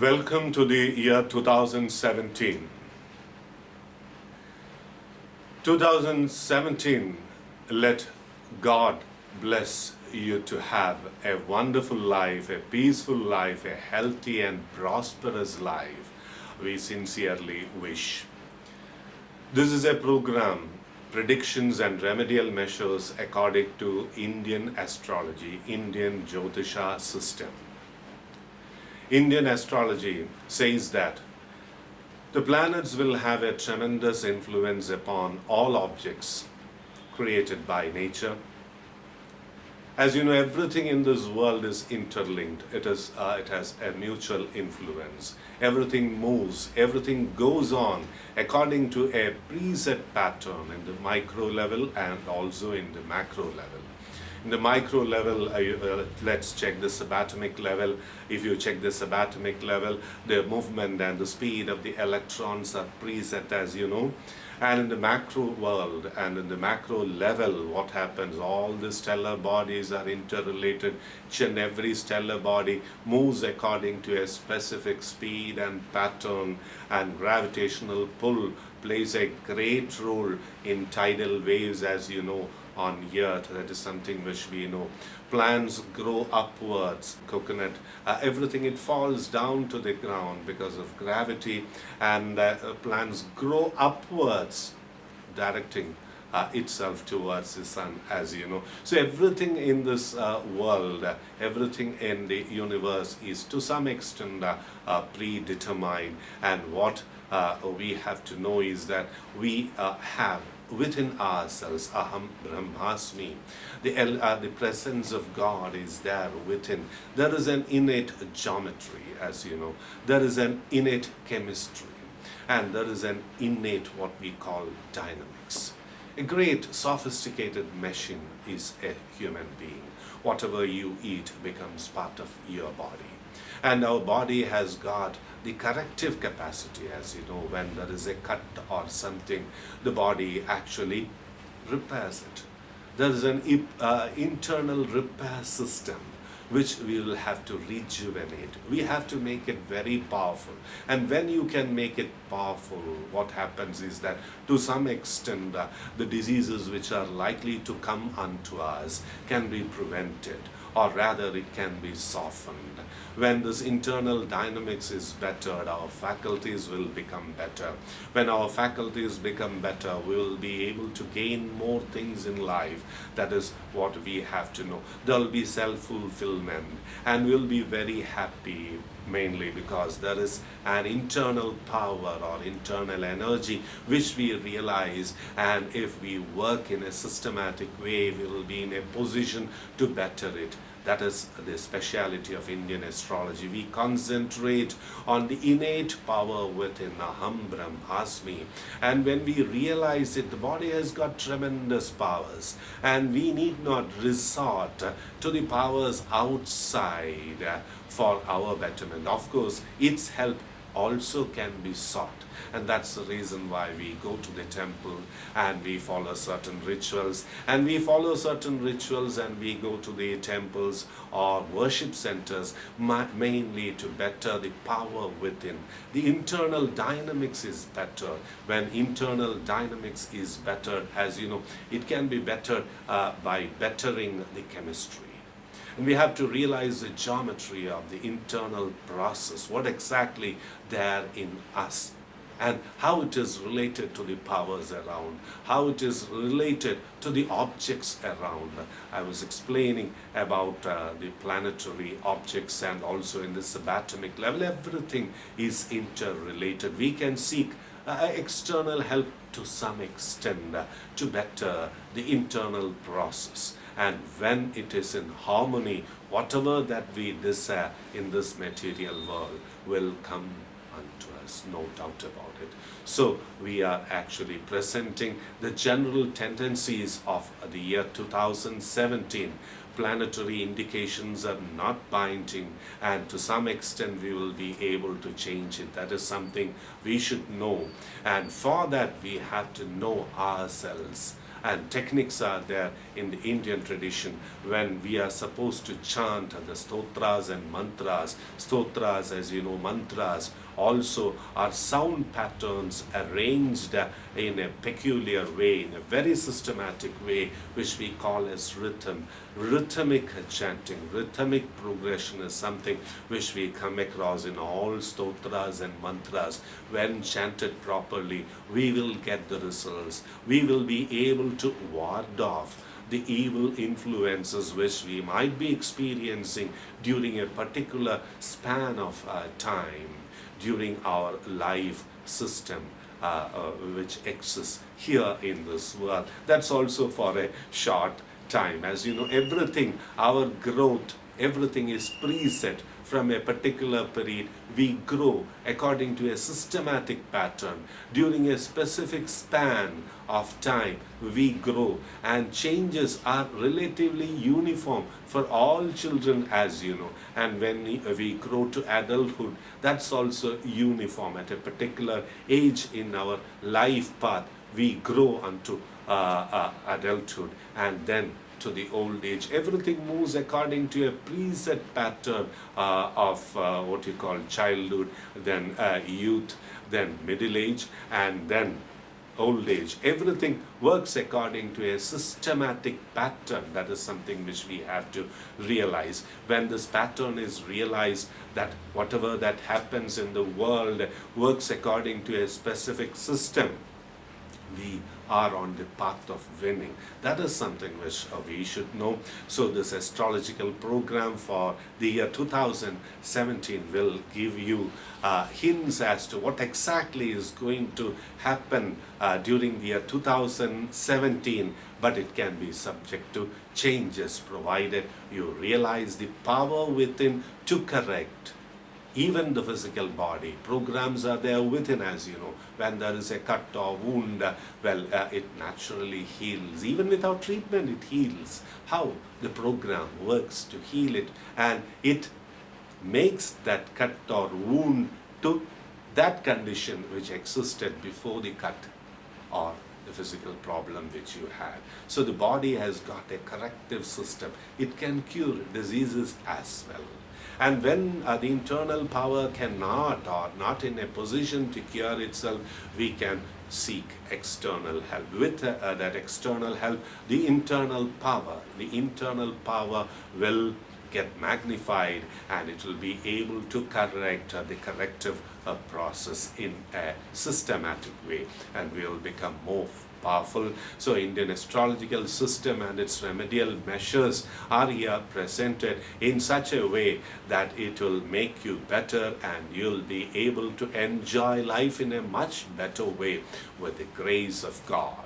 Welcome to the year 2017. 2017, let God bless you to have a wonderful life, a peaceful life, a healthy and prosperous life. We sincerely wish. This is a program, predictions and remedial measures according to Indian astrology, Indian Jyotisha system. Indian astrology says that the planets will have a tremendous influence upon all objects created by nature. As you know, everything in this world is interlinked. It has a mutual influence. Everything moves, everything goes on according to a preset pattern in the micro level and also in the macro level. In the micro level, let's check the subatomic level. If you check the subatomic level, the movement and the speed of the electrons are preset, as you know. And in the macro world and in the macro level, what happens? All the stellar bodies are interrelated. Each and every stellar body moves according to a specific speed and pattern, and gravitational pull plays a great role in tidal waves, as you know, on earth. That is something which we know. Plants grow upwards, coconut, everything, it falls down to the ground because of gravity, and plants grow upwards, directing itself towards the sun, as you know. So everything in this world, everything in the universe is to some extent predetermined, and what we have to know is that we have within ourselves, aham brahmasmi, the presence of God is there within. There is an innate geometry, as you know. There is an innate chemistry, and there is an innate what we call dynamics. A great sophisticated machine is a human being. Whatever you eat becomes part of your body. And our body has got the corrective capacity, as you know. When there is a cut or something, the body actually repairs it. There is an internal repair system which we will have to rejuvenate. We have to make it very powerful. And when you can make it powerful, what happens is that to some extent the diseases which are likely to come unto us can be prevented, or rather it can be softened. When this internal dynamics is bettered, our faculties will become better. When our faculties become better, we will be able to gain more things in life. That is what we have to know. There will be self-fulfillment, and we'll be very happy, mainly because there is an internal power or internal energy which we realize, and if we work in a systematic way, we will be in a position to better it. That is the speciality of Indian astrology. We concentrate on the innate power within aham brahmasmi, and when we realize it, the body has got tremendous powers, and we need not resort to the powers outside for our betterment. Of course, its help also can be sought, and that's the reason why we go to the temple and we follow certain rituals, and we go to the temples or worship centers mainly to better the power within. The internal dynamics is better. When internal dynamics is bettered, as you know, it can be bettered by bettering the chemistry. And we have to realize the geometry of the internal process, what exactly there in us, and how it is related to the powers around, how it is related to the objects around. I was explaining about the planetary objects, and also in the subatomic level, everything is interrelated. We can seek external help to some extent to better the internal process. And when it is in harmony, whatever that we desire in this material world will come unto us, no doubt about it. So we are actually presenting the general tendencies of the year 2017. Planetary indications are not binding, and to some extent we will be able to change it. That is something we should know, and for that we have to know ourselves and techniques are there in the Indian tradition when we are supposed to chant the stotras and mantras. Stotras, as you know, mantras also are sound patterns arranged in a peculiar way, in a very systematic way, which we call as rhythm. Rhythmic chanting, rhythmic progression is something which we come across in all stotras and mantras. When chanted properly, we will get the results. We will be able to ward off the evil influences which we might be experiencing during a particular span of time, during our life system which exists here in this world. That's also for a short time. As you know, everything, our growth, everything is preset from a particular period. We grow according to a systematic pattern. During a specific span of time, we grow, and changes are relatively uniform for all children, as you know. And when we grow to adulthood, that's also uniform. At a particular age in our life path, we grow unto adulthood, and then to the old age. Everything moves according to a preset pattern of what you call childhood, then youth, then middle age, and then old age. Everything works according to a systematic pattern. That is something which we have to realize. When this pattern is realized, that whatever that happens in the world works according to a specific system, we are on the path of winning. That is something which we should know. So this astrological program for the year 2017 will give you hints as to what exactly is going to happen during the year 2017, but it can be subject to changes provided you realize the power within to correct even the physical body. Programs are there within, as you know. When there is a cut or wound, it naturally heals. Even without treatment, it heals. How? The program works to heal it, and it makes that cut or wound to that condition which existed before the cut or the physical problem which you had. So the body has got a corrective system. It can cure diseases as well. And when the internal power cannot or not in a position to cure itself, we can seek external help. With that external help, the internal power will get magnified, and it will be able to correct the corrective process in a systematic way, and we will become more powerful. So Indian astrological system and its remedial measures are here presented in such a way that it will make you better, and you'll be able to enjoy life in a much better way with the grace of God.